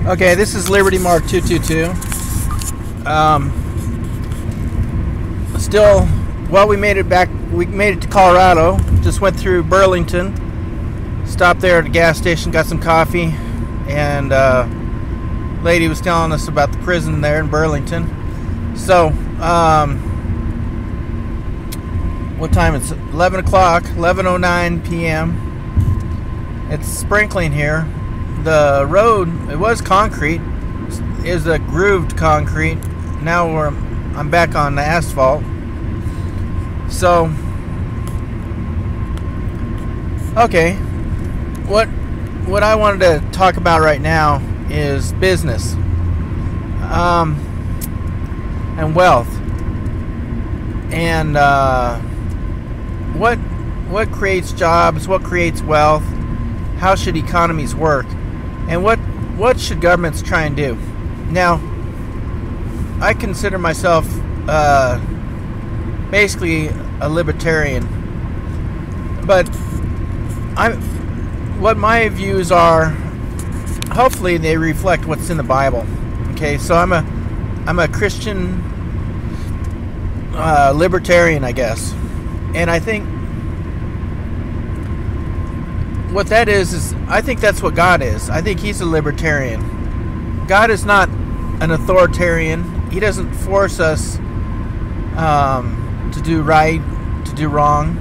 Okay, this is Liberty Mark 222. We made it back. We made it to Colorado. Just went through Burlington. Stopped there at a gas station, got some coffee, and lady was telling us about the prison there in Burlington. So, what time? It's 11 o'clock, 11:09 p.m. It's sprinkling here. The road, it was concrete, is a grooved concrete. Now I'm back on the asphalt. So, okay, what I wanted to talk about right now is business, and wealth, and what creates jobs, what creates wealth, how should economies work, and what should governments try and do. Now, I consider myself basically a libertarian, but what my views are, hopefully they reflect what's in the Bible. Okay, so I'm a Christian libertarian, I guess, and I think what that is I think that's what God is. I think He's a libertarian. God is not an authoritarian. He doesn't force us to do right, to do wrong.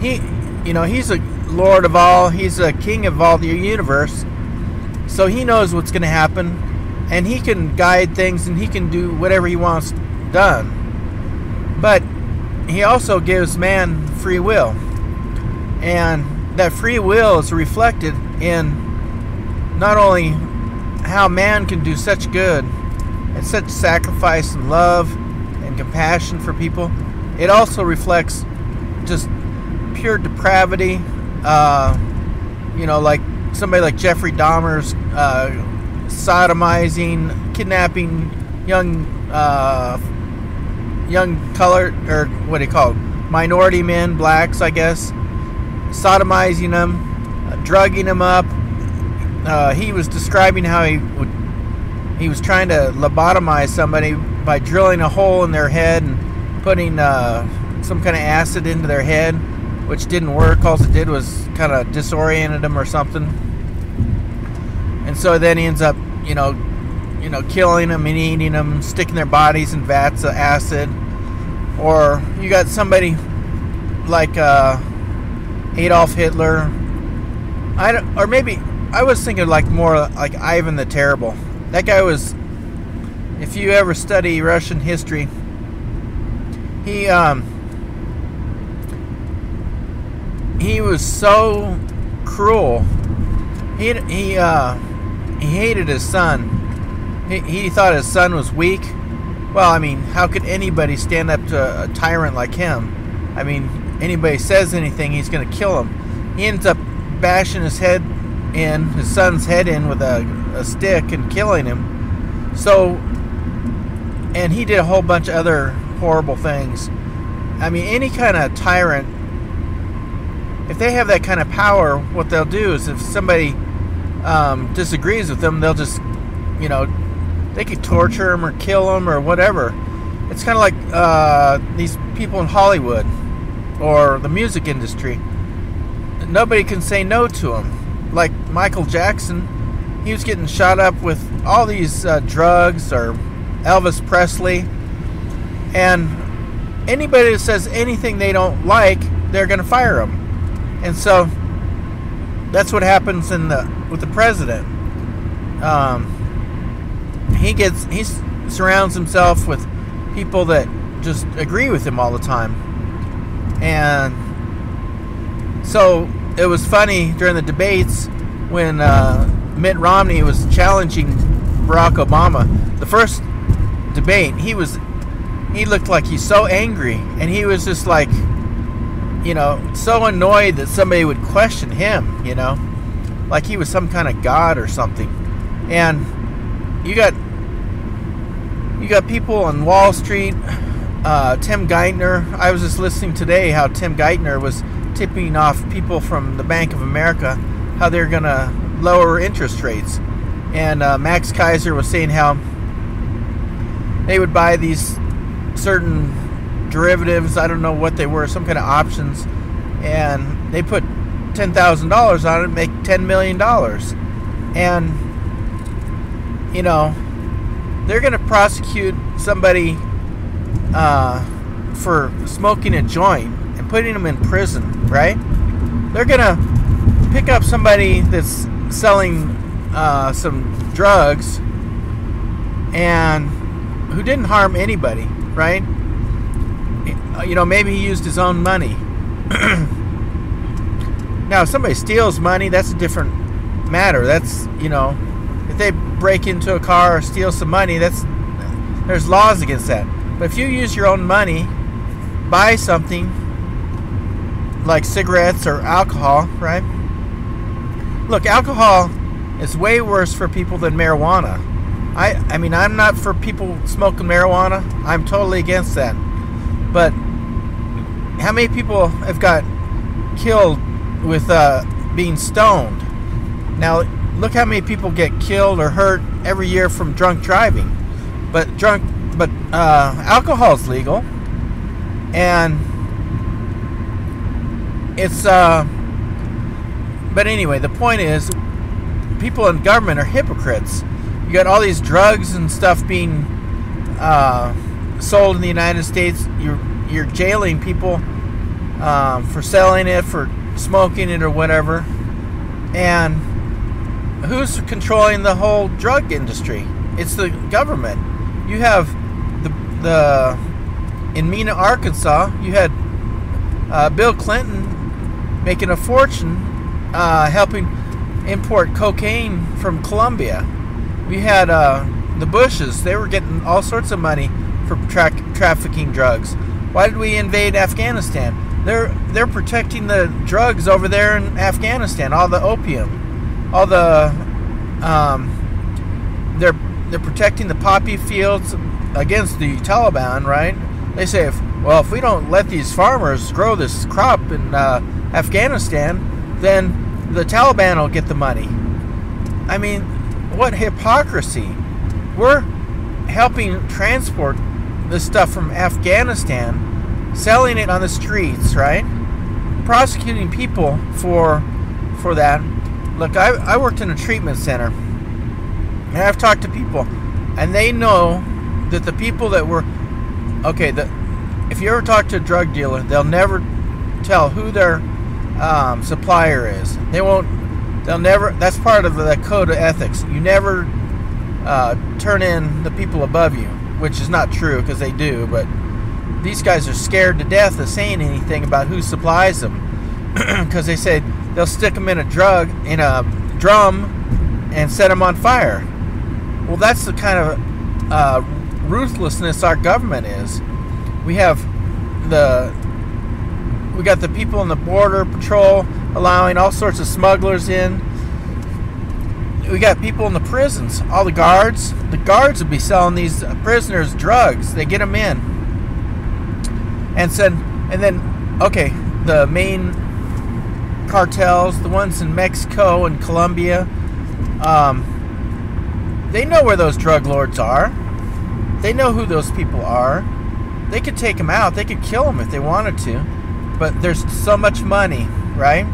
He's a Lord of all. He's a King of all the universe. So He knows what's going to happen, and He can guide things, and He can do whatever He wants done. But He also gives man free will, and that free will is reflected in not only how man can do such good and such sacrifice and love and compassion for people. It also reflects just pure depravity. Like somebody like Jeffrey Dahmer's sodomizing, kidnapping young colored, or what do you call it, minority men, blacks, I guess, sodomizing them, drugging them up. He was describing how he was trying to lobotomize somebody by drilling a hole in their head and putting some kind of acid into their head, which didn't work. All it did was kind of disoriented them or something. And so then he ends up, killing them and eating them, sticking their bodies in vats of acid. Or you got somebody like Adolf Hitler. Or maybe I was thinking more like Ivan the Terrible. That guy was, if you ever study Russian history, he was so cruel. He hated his son. He thought his son was weak. Well, I mean, how could anybody stand up to a tyrant like him? I mean, anybody says anything, he's going to kill him. He ends up bashing his son's head in with a stick and killing him. So, and he did a whole bunch of other horrible things. I mean, any kind of tyrant, if they have that kind of power, what they'll do is if somebody disagrees with them, they'll just, they could torture them or kill them or whatever. It's kind of like these people in Hollywood or the music industry. Nobody can say no to them. Like Michael Jackson, he was getting shot up with all these drugs, or Elvis Presley, and anybody that says anything they don't like, they're going to fire them. And so that's what happens with the president. He surrounds himself with people that just agree with him all the time. And so it was funny during the debates when Mitt Romney was challenging Barack Obama. The first debate, he looked like he's so angry, and he was just like, so annoyed that somebody would question him, like he was some kind of god or something. And you got people on Wall Street. Tim Geithner, I was just listening today how Tim Geithner was tipping off people from the Bank of America how they're going to lower interest rates. And Max Kaiser was saying how they would buy these certain derivatives, I don't know what they were, some kind of options, and they put $10,000 on it and make $10 million. And, you know, they're going to prosecute somebody for smoking a joint and putting them in prison, right? They're going to pick up somebody that's selling some drugs and who didn't harm anybody, right? You know, maybe he used his own money. Now, if somebody steals money, that's a different matter. That's, you know, if they break into a car or steal some money, there's laws against that. But if you use your own money, buy something like cigarettes or alcohol, right? Look, alcohol is way worse for people than marijuana. I mean, I'm not for people smoking marijuana. I'm totally against that. But how many people have got killed with being stoned? Now, look how many people get killed or hurt every year from drunk driving. But alcohol's legal, and it's but anyway, the point is, people in government are hypocrites. You got all these drugs and stuff being sold in the United States. You're jailing people for selling it, for smoking it, or whatever. And who's controlling the whole drug industry? It's the government. You have the in Mena, Arkansas, you had Bill Clinton making a fortune helping import cocaine from Colombia. We had the Bushes. They were getting all sorts of money for trafficking drugs. Why did we invade Afghanistan? They're protecting the drugs over there in Afghanistan, all the opium, all the they're protecting the poppy fields against the Taliban, right? They say, if we don't let these farmers grow this crop in Afghanistan, then the Taliban will get the money. I mean, what hypocrisy. We're helping transport this stuff from Afghanistan, selling it on the streets, right? Prosecuting people for that. Look, I worked in a treatment center, and I've talked to people, and they know that the people that were if you ever talk to a drug dealer, they'll never tell who their supplier is. They'll never. That's part of the code of ethics. You never turn in the people above you, which is not true because they do. But these guys are scared to death of saying anything about who supplies them, because they say they'll stick them in a drum and set them on fire. Well, that's the kind of ruthlessness our government is. We got the people in the border patrol allowing all sorts of smugglers in. We got people in the prisons, all the guards. The guards would be selling these prisoners drugs. They get them in, and then the main cartels, the ones in Mexico and Colombia, they know where those drug lords are. They know who those people are. They could take them out. They could kill them if they wanted to. But there's so much money, right?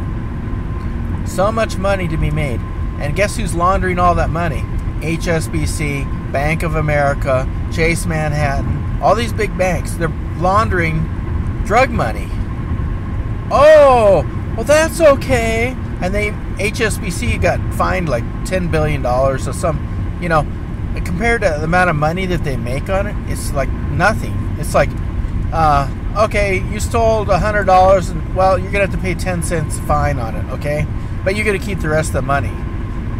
So much money to be made. And guess who's laundering all that money? HSBC, Bank of America, Chase Manhattan, all these big banks. They're laundering drug money. Oh, well, that's okay. And HSBC got fined like $10 billion or some, compared to the amount of money that they make on it, it's like nothing. It's like, okay, you stole $100, and well, you're gonna have to pay 10 cents fine on it, okay? But you're gonna keep the rest of the money.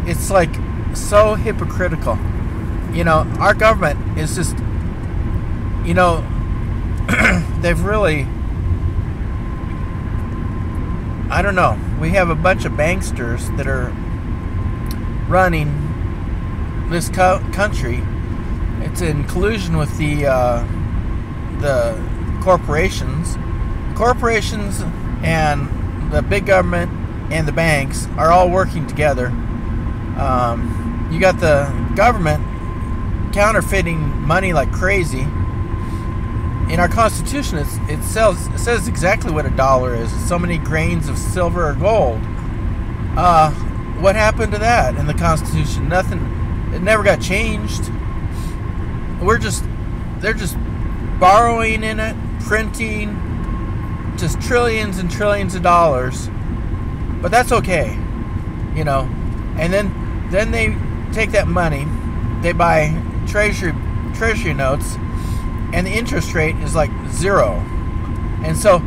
It's like so hypocritical. Our government is just, they've really, I don't know. We have a bunch of banksters that are running this country. It's in collusion with the corporations. Corporations and the big government and the banks are all working together. you got the government counterfeiting money like crazy. In our Constitution, it says exactly what a dollar is. It's so many grains of silver or gold. What happened to that in the Constitution? Nothing. It never got changed. They're just borrowing in it, printing just trillions and trillions of dollars. But that's okay, you know. And then they take that money, they buy treasury notes, and the interest rate is like 0. And so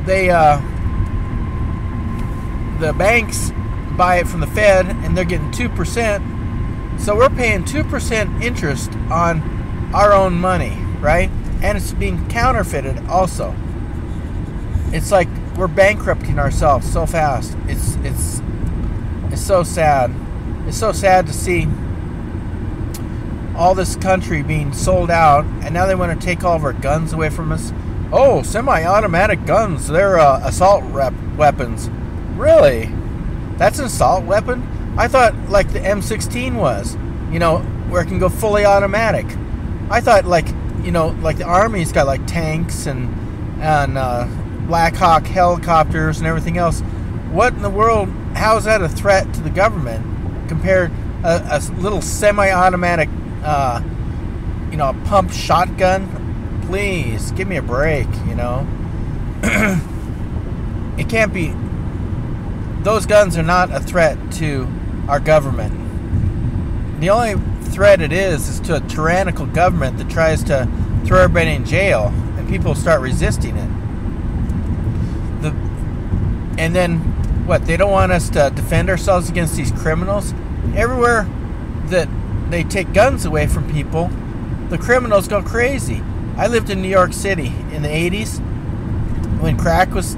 they the banks buy it from the Fed, and they're getting 2%. So we're paying 2% interest on our own money, right? And it's being counterfeited also. It's like we're bankrupting ourselves so fast. It's so sad. It's so sad to see all this country being sold out, and now they want to take all of our guns away from us. Oh, semi-automatic guns. They're assault weapons. Really? That's an assault weapon? I thought like the M16 was, you know, where it can go fully automatic. I thought like, you know, like the Army's got like tanks and Black Hawk helicopters and everything else. What in the world? How is that a threat to the government compared a little semi-automatic, you know, pump shotgun? Please give me a break. You know, it can't be. Those guns are not a threat to our government. The only threat it is to a tyrannical government that tries to throw everybody in jail, and people start resisting it. And then, what, they don't want us to defend ourselves against these criminals? Everywhere that they take guns away from people, the criminals go crazy. I lived in New York City in the 80s when crack was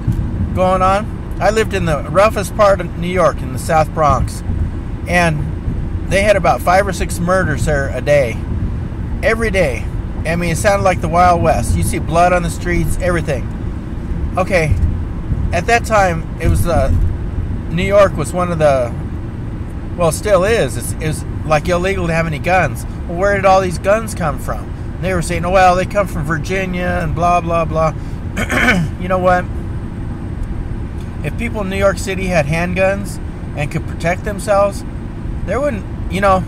going on. I lived in the roughest part of New York, in the South Bronx. And they had about 5 or 6 murders there a day. Every day. I mean, it sounded like the Wild West. You see blood on the streets, everything. Okay, at that time, it was New York was one of the, well, still is. It was like illegal to have any guns. Well, where did all these guns come from? And they were saying, oh, well, they come from Virginia and blah, blah, blah. You know what? If people in New York City had handguns and could protect themselves, there wouldn't, you know,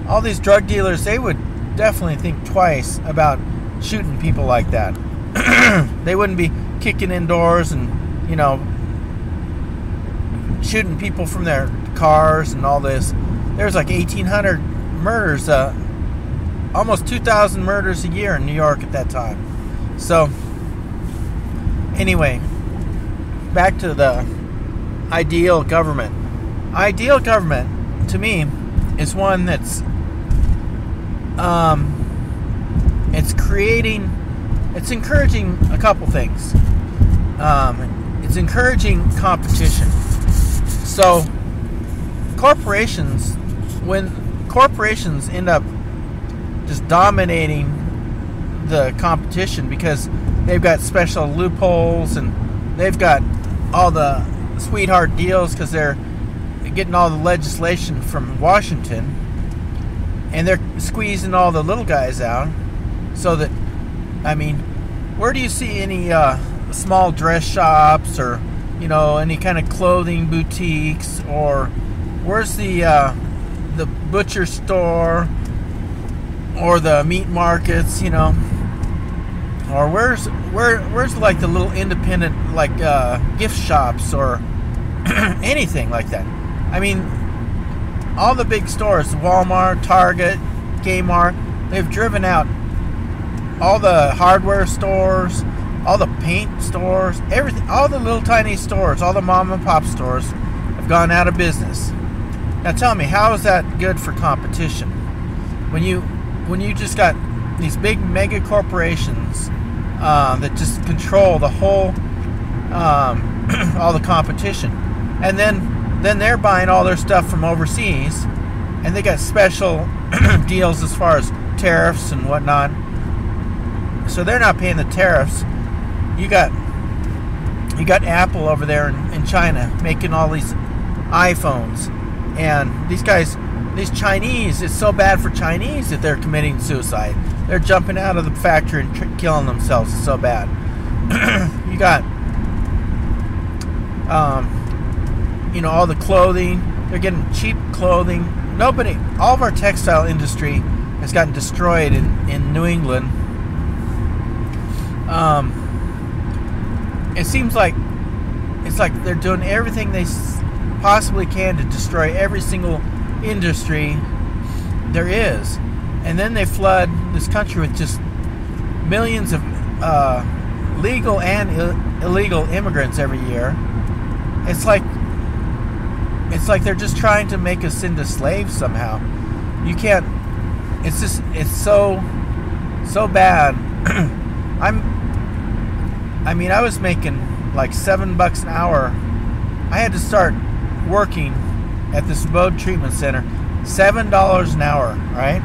all these drug dealers, they would definitely think twice about shooting people like that. They wouldn't be kicking in doors and, you know, shooting people from their cars and all this. There's like 1,800 murders, almost 2,000 murders a year in New York at that time. So, anyway, back to the ideal government. Ideal government, to me, is one that's it's encouraging a couple things. It's encouraging competition. So when corporations end up just dominating the competition because they've got special loopholes and they've got all the sweetheart deals because they're getting all the legislation from Washington, and they're squeezing all the little guys out, so that, I mean, where do you see any small dress shops or, you know, any kind of clothing boutiques, or where's the butcher store or the meat markets, you know, or where's like the little independent like gift shops or anything like that? I mean, all the big stores, Walmart, Target, Kmart, they've driven out all the hardware stores, all the paint stores, everything, all the little tiny stores, all the mom and pop stores have gone out of business. Now tell me, how is that good for competition? When you just got these big mega corporations that just control the whole, all the competition, and then they're buying all their stuff from overseas, and they got special deals as far as tariffs and whatnot. So they're not paying the tariffs. You got Apple over there in China making all these iPhones, and these guys, these Chinese, it's so bad for Chinese that they're committing suicide. They're jumping out of the factory and killing themselves. It's so bad. You got, all the clothing. They're getting cheap clothing. All of our textile industry has gotten destroyed in New England. It seems like it's like they're doing everything they possibly can to destroy every single industry there is, and then they flood this country with just millions of legal and illegal immigrants every year. It's like they're just trying to make us into slaves somehow. You can't. It's so bad. I was making like $7 an hour. I had to start working at this abode treatment center, $7 an hour, right?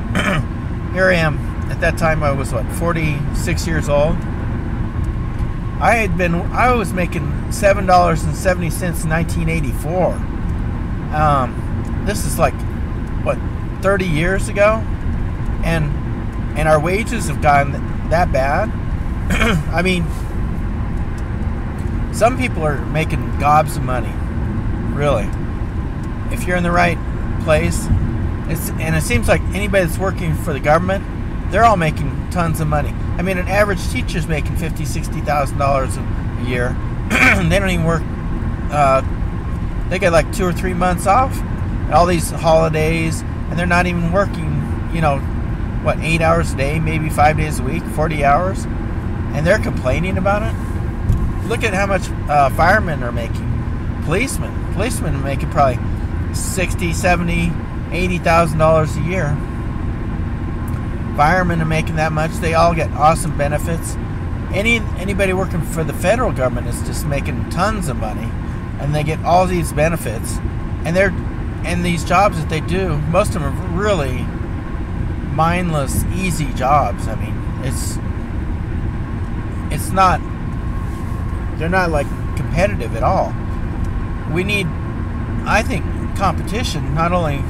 Here I am. At that time I was 46 years old. I was making $7.70 in 1984. This is 30 years ago, and our wages have gotten that bad. I mean, some people are making gobs of money, really. If you're in the right place, it seems like anybody that's working for the government, they're all making tons of money. I mean, an average teacher's making $50,000-$60,000 a year. They don't even work. They get 2 or 3 months off, all these holidays, and they're not even working. 8 hours a day, maybe 5 days a week, 40 hours, and they're complaining about it. Look at how much firemen are making. Policemen are making probably $60,000, $70,000, $80,000 a year. Firemen are making that much. They all get awesome benefits. Anybody working for the federal government is just making tons of money, and they get all these benefits. And these jobs that they do, most of them are really mindless, easy jobs. I mean, it's not. They're not competitive at all. We need, I think, competition. Not only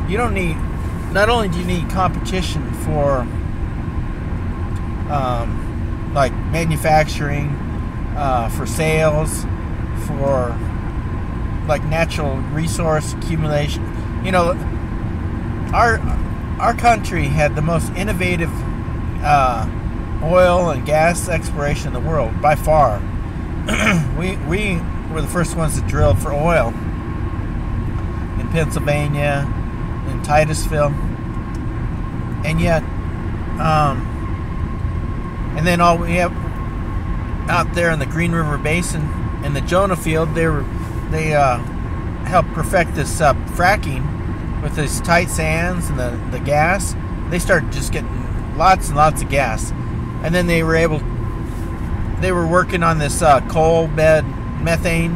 do you need competition for manufacturing, for sales, for natural resource accumulation. Our country had the most innovative oil and gas exploration in the world by far. We were the first ones that drilled for oil in Pennsylvania, in Titusville, and yet, and then all we have out there in the Green River Basin in the Jonah Field, they helped perfect this fracking with this tight sands and the gas. They started just getting lots and lots of gas, and then they were working on this coal bed methane.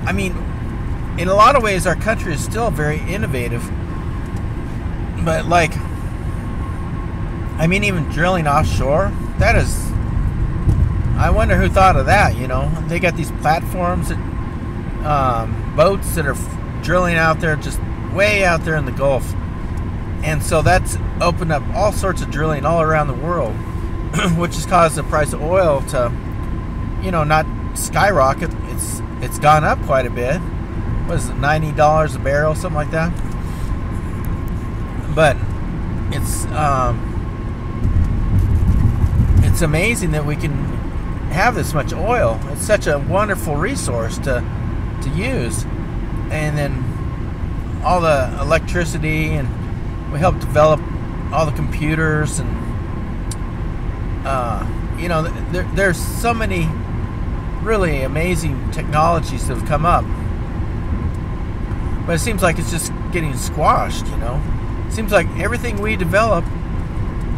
I mean, in a lot of ways, our country is still very innovative, but even drilling offshore, that is, I wonder who thought of that. They got these platforms that boats that are drilling out there, just way out there in the Gulf, and so that's opened up all sorts of drilling all around the world, which has caused the price of oil to, not skyrocket. It's gone up quite a bit. What is it, $90 a barrel, something like that? But it's amazing that we can have this much oil. It's such a wonderful resource to use, and then all the electricity, and we helped develop all the computers, and there's so many really amazing technologies that have come up, but it seems like it's just getting squashed. It seems like everything we develop,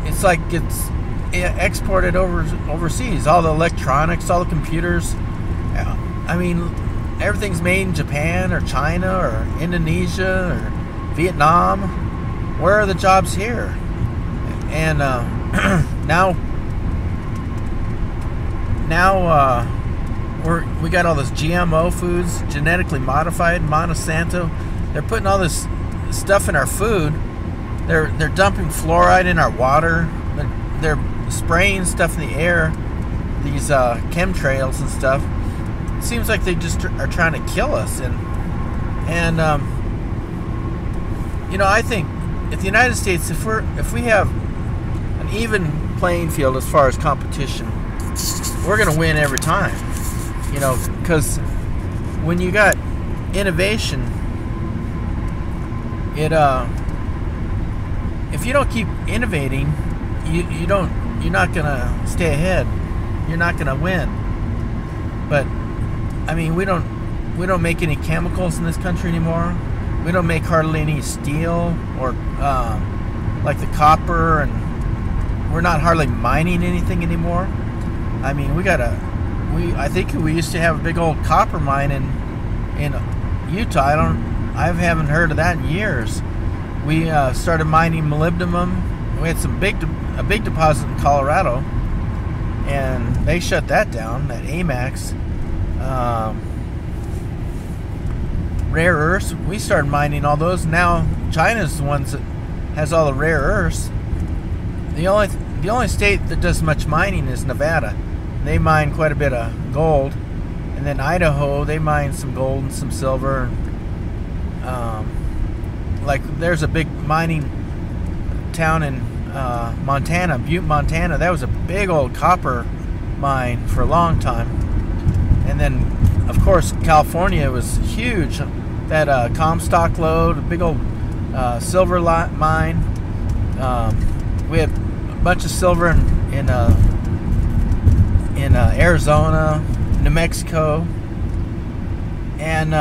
it's like it's exported overseas. All the electronics, all the computers. I mean, everything's made in Japan or China or Indonesia or Vietnam. Where are the jobs here? And now we got all this GMO foods, genetically modified. Monsanto They're putting all this stuff in our food. They're dumping fluoride in our water. They're spraying stuff in the air. These chemtrails and stuff. It seems like they just are trying to kill us. And you know, I think in the United States, if we have an even playing field as far as competition, we're going to win every time. You know, because when you got innovation, if you don't keep innovating, you're not going to stay ahead. You're not going to win. But I mean, we don't make any chemicals in this country anymore. We don't make hardly any steel or like the copper, and we're not hardly mining anything anymore. I mean, I think we used to have a big old copper mine in Utah. I haven't heard of that in years. We started mining molybdenum. We had a big deposit in Colorado, and they shut that down. That AMAX. Rare earths, we started mining all those. Now China's the ones that has all the rare earths. The only state that does much mining is Nevada. They mine quite a bit of gold, and then Idaho, they mine some gold and some silver. Like there's a big mining town in Montana, Butte, Montana. That was a big old copper mine for a long time. And then, of course, California was huge. That Comstock lode, a big old silver mine. We had a bunch of silver in Arizona, New Mexico, and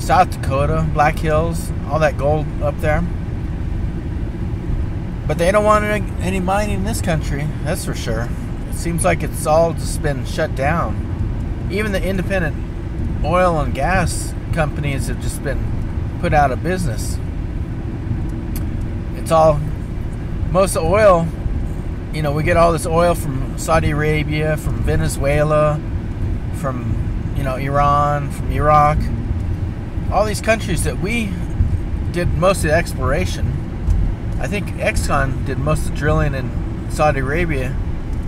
South Dakota, Black Hills, all that gold up there. But they don't want any mining in this country, that's for sure. It seems like it's all just been shut down. Even the independent oil and gas companies have just been put out of business. Most of the oil, you know, we get all this oil from Saudi Arabia, from Venezuela, from, you know, Iran, from Iraq. All these countries that we did most of the exploration. I think Exxon did most of the drilling in Saudi Arabia.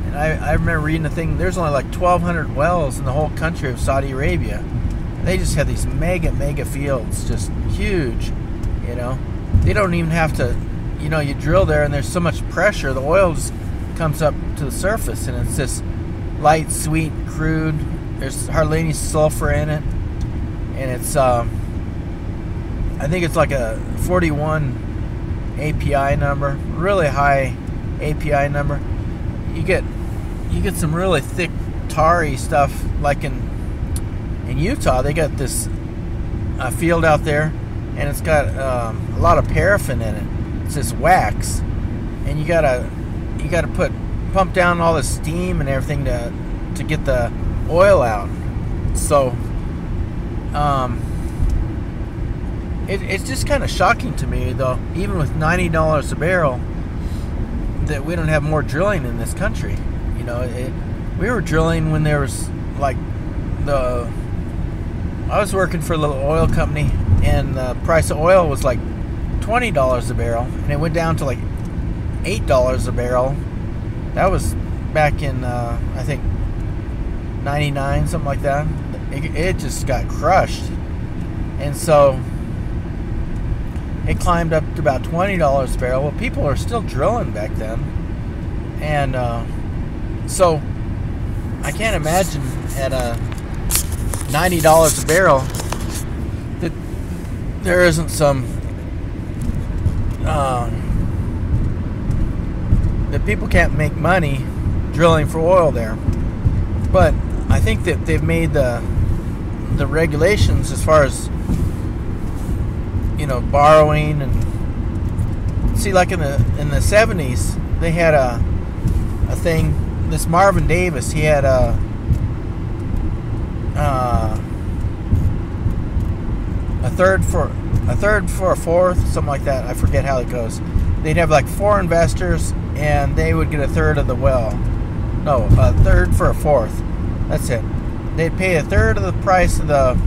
And I remember reading a thing, there's only like 1,200 wells in the whole country of Saudi Arabia. And they just have these mega fields, just huge, you know. They don't even have to, you know, you drill there and there's so much pressure, the oil just comes up to the surface and it's just light, sweet, crude. There's hardly any sulfur in it. And it's, I think it's like a 41 API number, really high API number. You get some really thick tarry stuff, like in Utah. They got this field out there, and it's got a lot of paraffin in it. It's this wax, and you gotta pump down all the steam and everything to get the oil out. So it's just kind of shocking to me, though, even with $90 a barrel, that we don't have more drilling in this country. You know, we were drilling when there was like I was working for a little oil company, and the price of oil was like $20 a barrel, and it went down to like $8 a barrel. That was back in I think 99, something like that. It just got crushed, and so it climbed up to about $20 a barrel. Well, people are still drilling back then, and so I can't imagine at $90 a barrel that there isn't some that people can't make money drilling for oil there. But I think that they've made the regulations as far as, you know, borrowing, and see, like in the 70s they had a thing. This Marvin Davis, he had a third for a fourth, something like that. I forget how it goes. They'd have like 4 investors, and they would get a third of the well. No, a third for a fourth. That's it. They'd pay a third of the price of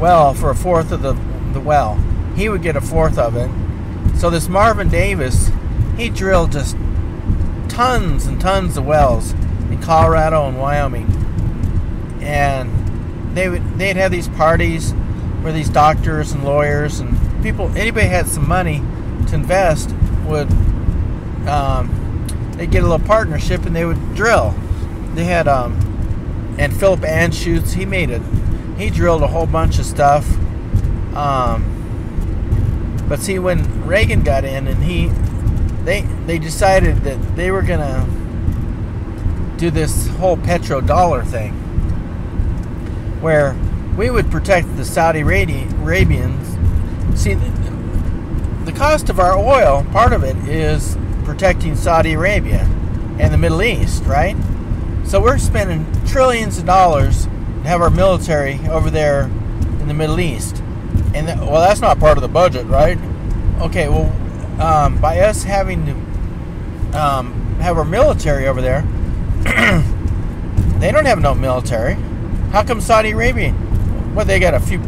well for a fourth of the well. He would get a fourth of it. So this Marvin Davis, he drilled just tons and tons of wells in Colorado and Wyoming. And they'd have these parties where these doctors and lawyers and people, anybody had some money to invest, would they'd get a little partnership and they would drill. They had and Philip Anschutz, he drilled a whole bunch of stuff. But see, when Reagan got in and they decided that they were gonna do this whole petrodollar thing, where we would protect the Saudi Arabians. See, the cost of our oil, part of it is protecting Saudi Arabia and the Middle East, right? So we're spending trillions of dollars to have our military over there in the Middle East. And well, that's not part of the budget, right? Okay, well, by us having to have our military over there, they don't have no military. How come Saudi Arabia? What, they got a few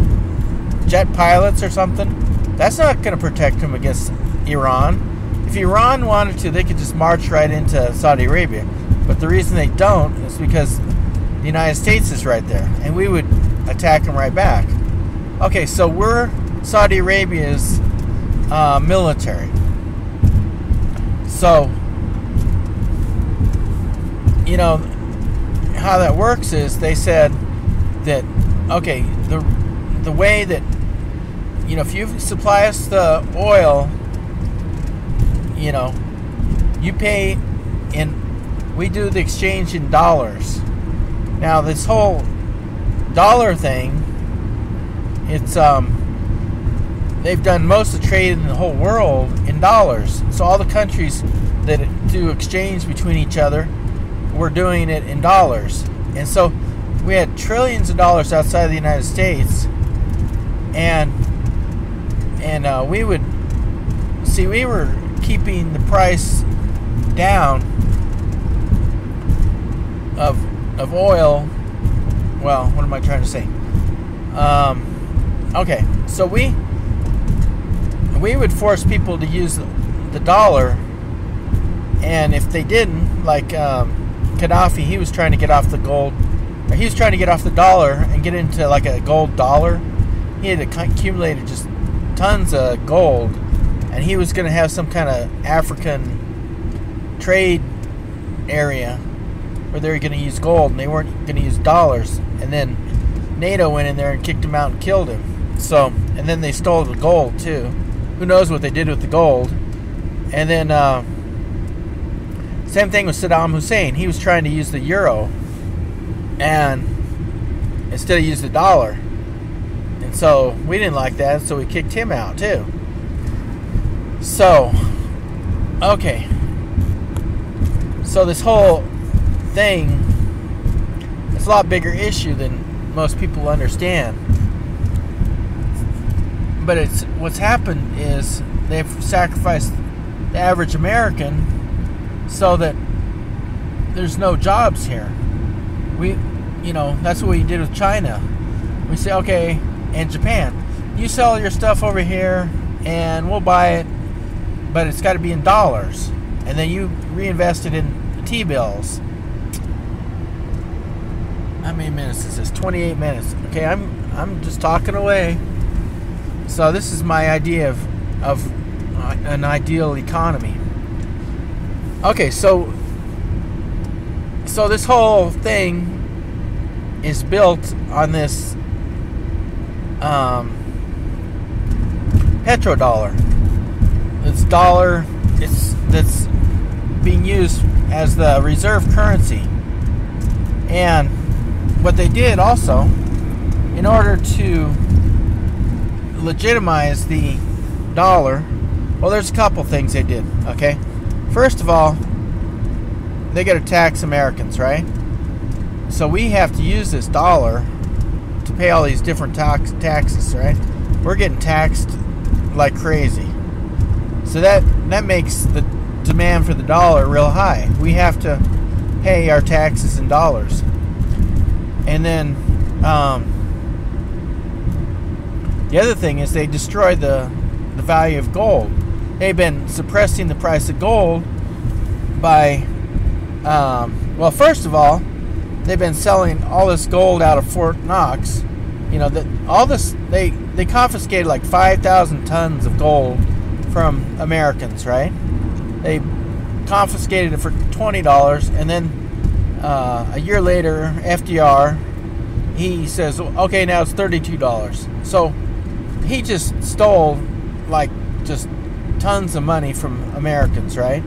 jet pilots or something? That's not going to protect them against Iran. If Iran wanted to, they could just march right into Saudi Arabia. But the reason they don't is because the United States is right there, and we would attack them right back. Okay, so we're Saudi Arabia's military. So, you know, how that works is they said that, okay, the way that, you know, if you supply us the oil, you know, you pay in, we do the exchange in dollars. Now, this whole dollar thing, it's, they've done most of the trade in the whole world in dollars. So all the countries that do exchange between each other, we're doing it in dollars. And so we had trillions of dollars outside of the United States, and we would see, we were keeping the price down of oil. Well, what am I trying to say? Okay, so we would force people to use the dollar, and if they didn't, like Gaddafi, he was trying to get off the gold, or he was trying to get off the dollar and get into like a gold dollar. He had accumulated just tons of gold, and he was going to have some kind of African trade area where they were going to use gold and they weren't going to use dollars. And then NATO went in there and kicked him out and killed him. So, and then they stole the gold too. Who knows what they did with the gold? And then same thing with Saddam Hussein. He was trying to use the euro and instead of use the dollar. And so we didn't like that, so we kicked him out too. So, okay. So this whole thing, it's a lot bigger issue than most people understand. But it's what's happened is they've sacrificed the average American so that there's no jobs here. We, you know, that's what we did with China. We say, okay, and Japan, you sell your stuff over here and we'll buy it, but it's got to be in dollars, and then you reinvest it in T-bills. How many minutes is this? 28 minutes. Okay, I'm just talking away. So this is my idea of an ideal economy. Okay, so this whole thing is built on this petrodollar. It's dollar. That's being used as the reserve currency. And what they did also, in order to legitimize the dollar, well, there's a couple things they did, okay? First of all, they got to tax Americans, right? So we have to use this dollar to pay all these different taxes, right? We're getting taxed like crazy. So that makes the demand for the dollar real high. We have to pay our taxes in dollars. And then The other thing is they destroy the value of gold. They've been suppressing the price of gold by, well, first of all, they've been selling all this gold out of Fort Knox. You know, that all this, they confiscated like 5,000 tons of gold from Americans, right? They confiscated it for $20, and then a year later, FDR, he says, okay, now it's $32. So he just stole like just tons of money from Americans, right?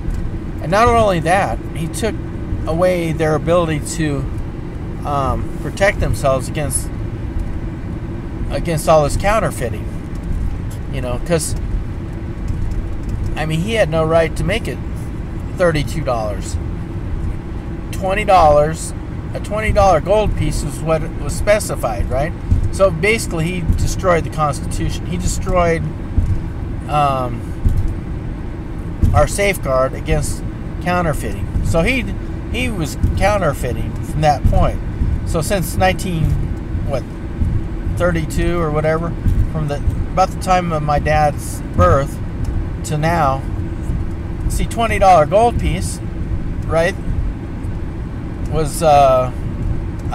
And not only that, he took away their ability to protect themselves against all this counterfeiting. You know, because I mean, he had no right to make it $32. $20, a $20 gold piece was what was specified, right? So basically, he destroyed the Constitution. He destroyed our safeguard against counterfeiting. So he was counterfeiting from that point. So since 32 or whatever, from about the time of my dad's birth to now, see, $20 gold piece, right, was I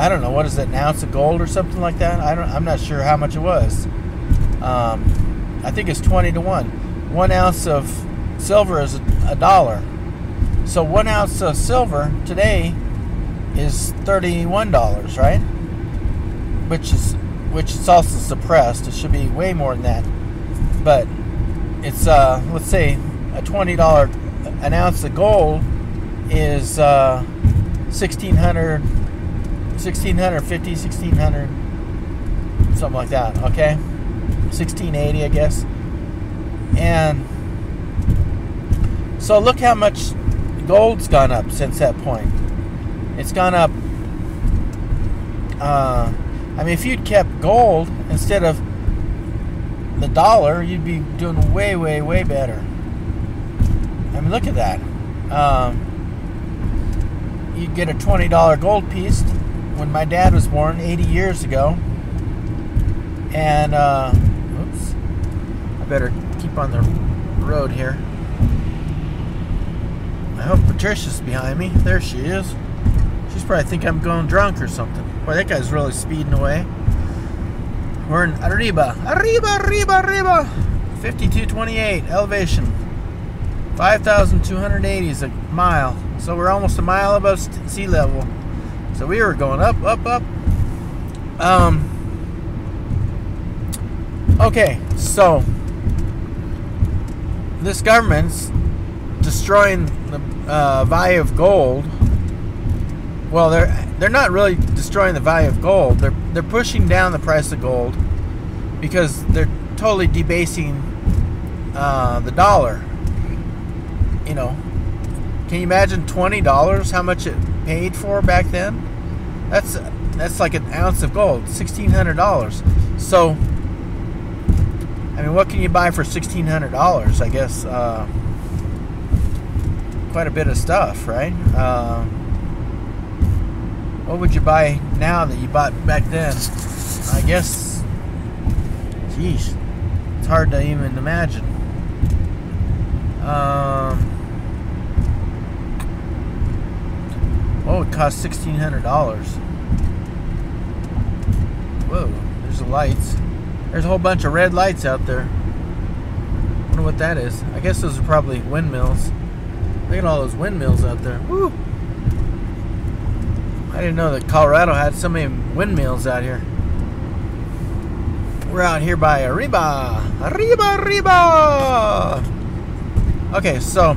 don't know, what is it, an ounce of gold or something like that? I'm not sure how much it was. I think it's 20 to 1. 1 ounce of silver is $1. So 1 ounce of silver today is $31, right? Which is also suppressed. It should be way more than that. But it's let's say a $20 an ounce of gold is 1,600, 1,650, 1,600, something like that. Okay, 1,680, I guess. And so look how much gold's gone up since that point. It's gone up. I mean, if you'd kept gold instead of the dollar, you'd be doing way, way, way better. I mean, look at that. You'd get a $20 gold piece when my dad was born 80 years ago. And, oops, I better keep on the road here. I hope Patricia's behind me. There she is. She's probably think I'm going drunk or something. Boy, that guy's really speeding away. We're in Arriba. 5228 elevation. 5,280 is a mile. So we're almost a mile above sea level. So we were going up, up, up. Okay, so this government's destroying the value of gold. Well, they're not really destroying the value of gold. They're pushing down the price of gold because they're totally debasing the dollar. You know, can you imagine $20? How much it paid for back then? That's like an ounce of gold, $1,600. So, I mean, what can you buy for $1,600? I guess quite a bit of stuff, right? What would you buy now that you bought back then? I guess, geez, it's hard to even imagine. Oh, it cost $1,600. Whoa, there's the lights. There's a whole bunch of red lights out there. Wonder what that is. I guess those are probably windmills. Look at all those windmills out there. Woo! I didn't know that Colorado had so many windmills out here. We're out here by Arriba. Arriba. Okay, so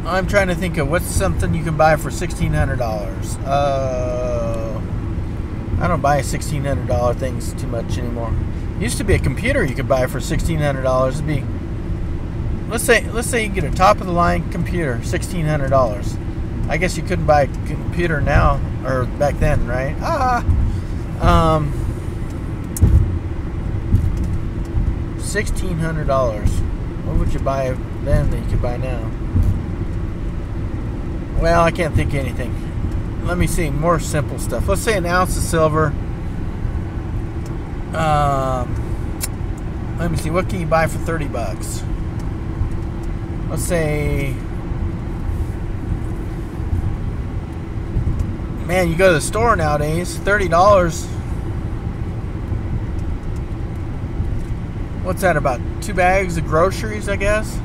I'm trying to think of what's something you can buy for $1,600. I don't buy $1,600 things too much anymore. Used to be a computer you could buy for $1,600. It'd be, let's say you get a top of the line computer, $1,600. I guess you couldn't buy a computer now or back then, right? $1,600. What would you buy then that you could buy now? Well, I can't think of anything. Let me see, more simple stuff. Let's say an ounce of silver Let me see, what can you buy for $30? Let's say, man, you go to the store nowadays, $30. What's that, about 2 bags of groceries, I guess?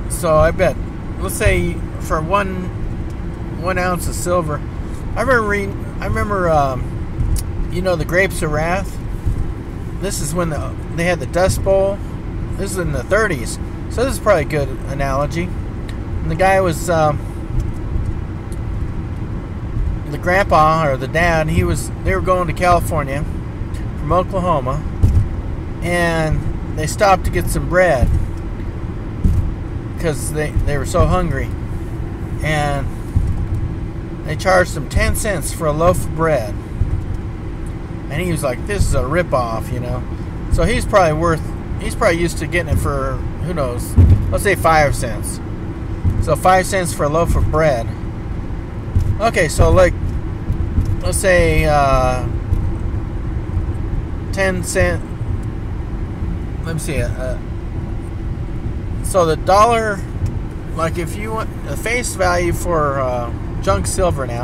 So I bet, let's say for one ounce of silver. I remember you know, the Grapes of Wrath. This is when they had the Dust Bowl. This is in the 30s, so this is probably a good analogy. And the guy was the grandpa or the dad. They were going to California from Oklahoma, and they stopped to get some bread because they were so hungry, and they charged them 10 cents for a loaf of bread. And he was like, this is a ripoff, you know. So he's probably used to getting it for, who knows, let's say 5 cents. So 5 cents for a loaf of bread. Okay, so like, let's say 10 cent. Let me see. So the dollar, like if you want the face value for junk silver now,